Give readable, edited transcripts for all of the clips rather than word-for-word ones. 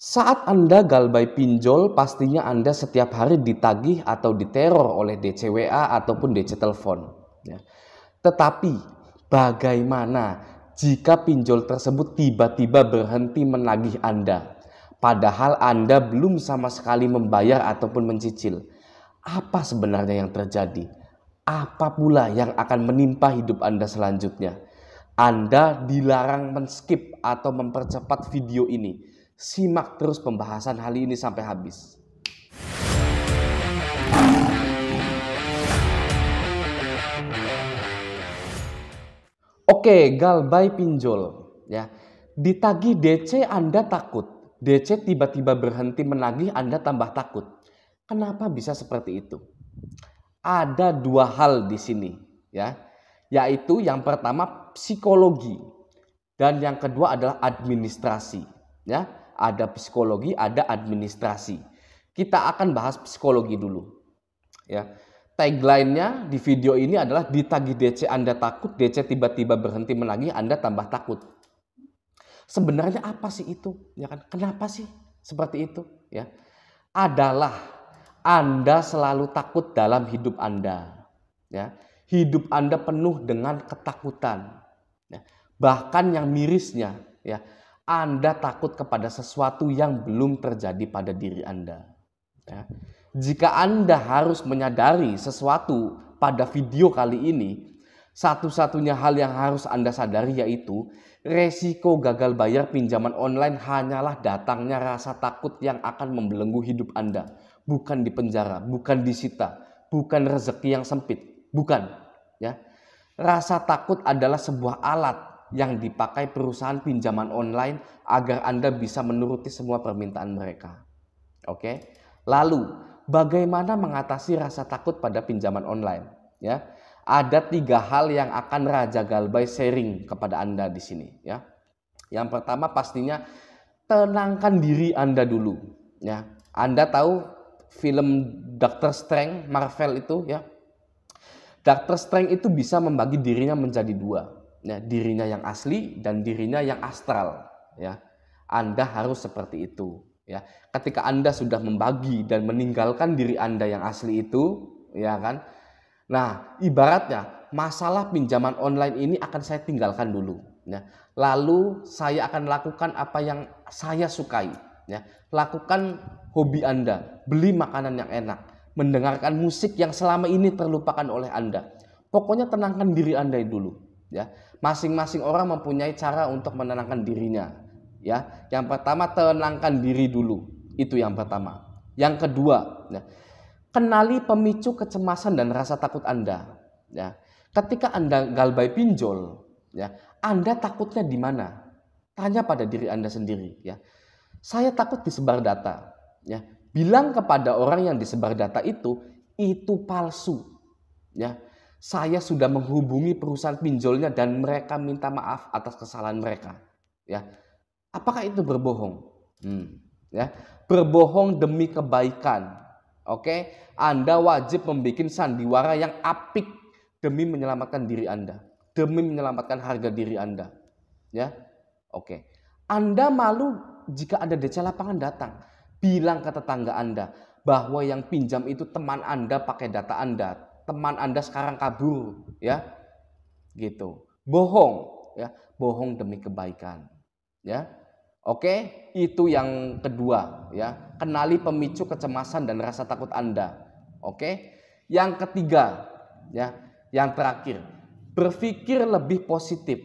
Saat Anda galbai pinjol, pastinya Anda setiap hari ditagih atau diteror oleh DCWA ataupun DC telepon. Ya. Tetapi bagaimana jika pinjol tersebut tiba-tiba berhenti menagih Anda, padahal Anda belum sama sekali membayar ataupun mencicil? Apa sebenarnya yang terjadi? Apa pula yang akan menimpa hidup Anda selanjutnya? Anda dilarang men-skip atau mempercepat video ini. Simak terus pembahasan hal ini sampai habis. Oke, galbai pinjol ya. Ditagih DC Anda takut. DC tiba-tiba berhenti menagih Anda tambah takut. Kenapa bisa seperti itu? Ada dua hal di sini ya. Yaitu yang pertama psikologi dan yang kedua adalah administrasi ya. Ada psikologi, ada administrasi. Kita akan bahas psikologi dulu ya. Tagline-nya di video ini adalah ditagih DC Anda takut, DC tiba-tiba berhenti menagih Anda tambah takut. Sebenarnya apa sih itu? Ya kan? Kenapa sih seperti itu? Ya, adalah Anda selalu takut dalam hidup Anda. Ya, hidup Anda penuh dengan ketakutan. Ya, bahkan yang mirisnya, ya, Anda takut kepada sesuatu yang belum terjadi pada diri Anda. Ya. Jika Anda harus menyadari sesuatu pada video kali ini, satu-satunya hal yang harus Anda sadari yaitu resiko gagal bayar pinjaman online hanyalah datangnya rasa takut yang akan membelenggu hidup Anda. Bukan di penjara, bukan disita, bukan rezeki yang sempit, bukan. Ya. Rasa takut adalah sebuah alat yang dipakai perusahaan pinjaman online agar Anda bisa menuruti semua permintaan mereka. Oke. Lalu, bagaimana mengatasi rasa takut pada pinjaman online? Ya, ada 3 hal yang akan Raja Galbay sharing kepada Anda di sini. Ya, yang pertama pastinya tenangkan diri Anda dulu. Ya, Anda tahu film Doctor Strange Marvel itu ya? Doctor Strange itu bisa membagi dirinya menjadi 2. Ya, dirinya yang asli dan dirinya yang astral. Ya, Anda harus seperti itu. Ya, ketika Anda sudah membagi dan meninggalkan diri Anda yang asli itu, ya kan? Nah, ibaratnya masalah pinjaman online ini akan saya tinggalkan dulu, ya. Lalu saya akan lakukan apa yang saya sukai, ya. Lakukan hobi Anda, beli makanan yang enak, mendengarkan musik yang selama ini terlupakan oleh Anda. Pokoknya tenangkan diri Anda dulu, ya. Masing-masing orang mempunyai cara untuk menenangkan dirinya. Ya, yang pertama tenangkan diri dulu, itu yang pertama. Yang kedua, ya, kenali pemicu kecemasan dan rasa takut Anda. Ya, ketika Anda galbay pinjol, ya, Anda takutnya di mana? Tanya pada diri Anda sendiri. Ya, saya takut disebar data. Ya, bilang kepada orang yang disebar data itu palsu. Ya, saya sudah menghubungi perusahaan pinjolnya dan mereka minta maaf atas kesalahan mereka. Ya. Apakah itu berbohong? Ya, berbohong demi kebaikan. Oke, Anda wajib membuat sandiwara yang apik demi menyelamatkan diri Anda, demi menyelamatkan harga diri Anda. Ya, oke. Anda malu jika ada DC lapangan datang, bilang ke tetangga Anda bahwa yang pinjam itu teman Anda pakai data Anda, teman Anda sekarang kabur, ya, gitu. Bohong, ya, bohong demi kebaikan, ya. Oke, itu yang kedua ya. Kenali pemicu kecemasan dan rasa takut Anda. Oke. Yang ketiga ya, yang terakhir, berpikir lebih positif.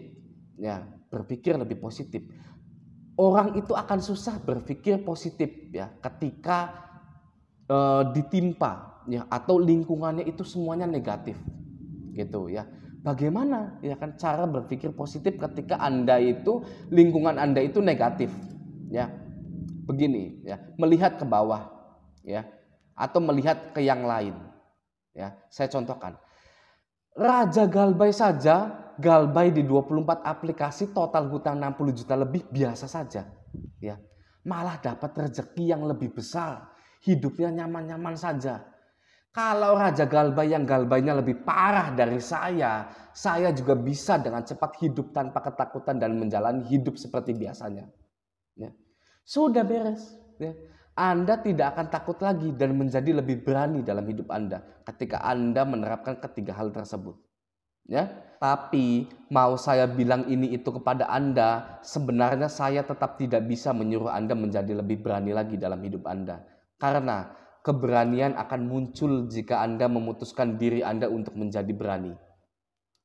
Ya, berpikir lebih positif. Orang itu akan susah berpikir positif ya ketika ditimpa ya atau lingkungannya itu semuanya negatif. Gitu ya. Bagaimana ya kan cara berpikir positif ketika Anda itu lingkungan Anda itu negatif ya. Begini ya, melihat ke bawah ya atau melihat ke yang lain. Ya, saya contohkan. Raja Galbay saja galbay di 24 aplikasi total hutang 60 juta lebih biasa saja ya. Malah dapat rezeki yang lebih besar, hidupnya nyaman-nyaman saja. Kalau Raja Galbay yang galbaynya lebih parah dari saya juga bisa dengan cepat hidup tanpa ketakutan dan menjalani hidup seperti biasanya. Ya. Sudah beres. Ya. Anda tidak akan takut lagi dan menjadi lebih berani dalam hidup Anda ketika Anda menerapkan ketiga hal tersebut. Ya, tapi mau saya bilang ini itu kepada Anda, sebenarnya saya tetap tidak bisa menyuruh Anda menjadi lebih berani lagi dalam hidup Anda. Karena keberanian akan muncul jika Anda memutuskan diri Anda untuk menjadi berani.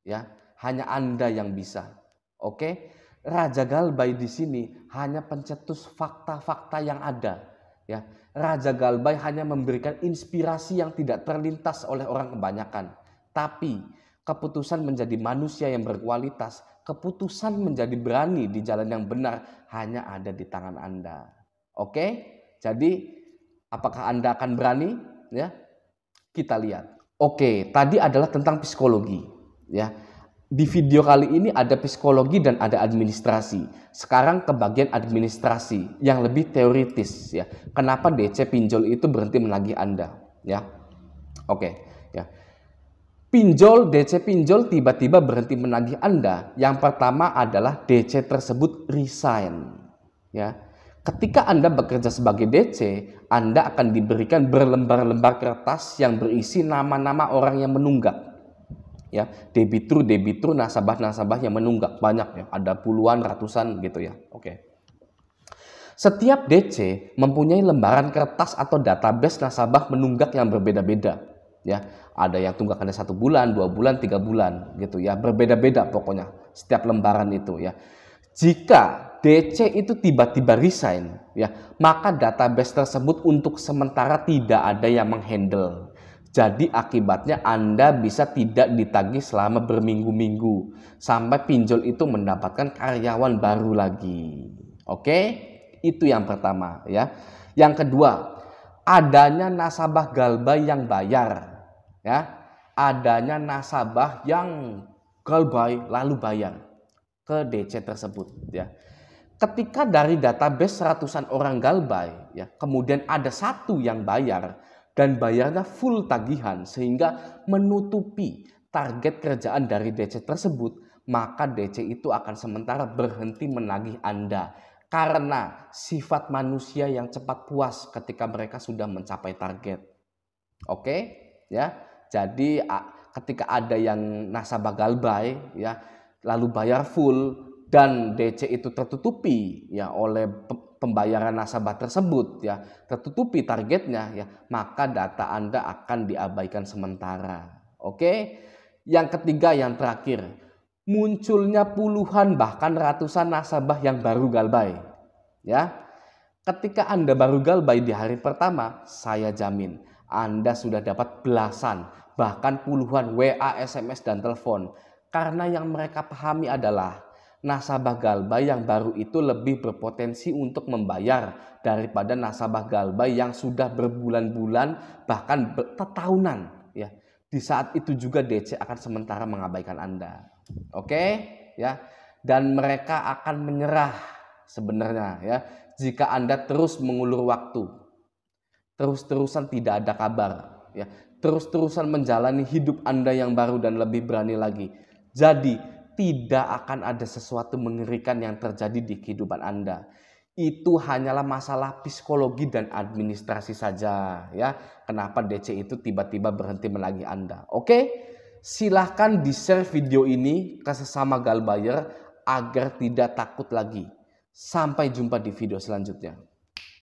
Ya, hanya Anda yang bisa. Oke? Raja Galbay di sini hanya pencetus fakta-fakta yang ada. Ya, Raja Galbay hanya memberikan inspirasi yang tidak terlintas oleh orang kebanyakan. Tapi keputusan menjadi manusia yang berkualitas, keputusan menjadi berani di jalan yang benar hanya ada di tangan Anda. Oke? Jadi apakah Anda akan berani? Ya, kita lihat. Oke, tadi adalah tentang psikologi. Ya, di video kali ini ada psikologi dan ada administrasi. Sekarang ke bagian administrasi yang lebih teoritis ya. Kenapa DC pinjol itu berhenti menagih Anda? Ya, oke. Ya, DC pinjol tiba-tiba berhenti menagih Anda. Yang pertama adalah DC tersebut resign. Ya, ketika Anda bekerja sebagai DC, Anda akan diberikan berlembar-lembar kertas yang berisi nama-nama orang yang menunggak. Ya, debitur, nasabah yang menunggak banyak ya, ada puluhan, ratusan gitu ya. Oke. Setiap DC mempunyai lembaran kertas atau database nasabah menunggak yang berbeda-beda. Ya, ada yang tunggakannya 1 bulan, 2 bulan, 3 bulan gitu ya, berbeda-beda pokoknya setiap lembaran itu ya. Jika DC itu tiba-tiba resign, ya, maka database tersebut untuk sementara tidak ada yang menghandle. Jadi akibatnya Anda bisa tidak ditagih selama berminggu-minggu sampai pinjol itu mendapatkan karyawan baru lagi. Oke? Itu yang pertama ya. Yang kedua, adanya nasabah Galbay yang bayar. Ya. Adanya nasabah yang Galbay lalu bayar ke DC tersebut ya. Ketika dari database ratusan orang Galbay ya, kemudian ada satu yang bayar dan bayarnya full tagihan sehingga menutupi target kerjaan dari DC tersebut, maka DC itu akan sementara berhenti menagih Anda karena sifat manusia yang cepat puas ketika mereka sudah mencapai target. Oke, ya. Jadi ketika ada yang nasabah Galbay ya, lalu bayar full dan DC itu tertutupi ya oleh pembayaran nasabah tersebut ya, tertutupi targetnya ya, maka data Anda akan diabaikan sementara. Oke. Yang ketiga, yang terakhir, munculnya puluhan bahkan ratusan nasabah yang baru Galbay. Ya. Ketika Anda baru Galbay di hari pertama, saya jamin Anda sudah dapat belasan bahkan puluhan WA, SMS dan telepon. Karena yang mereka pahami adalah nasabah Galbay yang baru itu lebih berpotensi untuk membayar daripada nasabah Galbay yang sudah berbulan-bulan bahkan tahunan ya. Di saat itu juga DC akan sementara mengabaikan Anda. Oke ya. Dan mereka akan menyerah sebenarnya ya jika Anda terus mengulur waktu. Terus-terusan tidak ada kabar ya. Terus-terusan menjalani hidup Anda yang baru dan lebih berani lagi. Jadi tidak akan ada sesuatu mengerikan yang terjadi di kehidupan Anda. Itu hanyalah masalah psikologi dan administrasi saja ya. Kenapa DC itu tiba-tiba berhenti menagih Anda? Oke, silahkan di-share video ini ke sesama Galbayer agar tidak takut lagi. Sampai jumpa di video selanjutnya.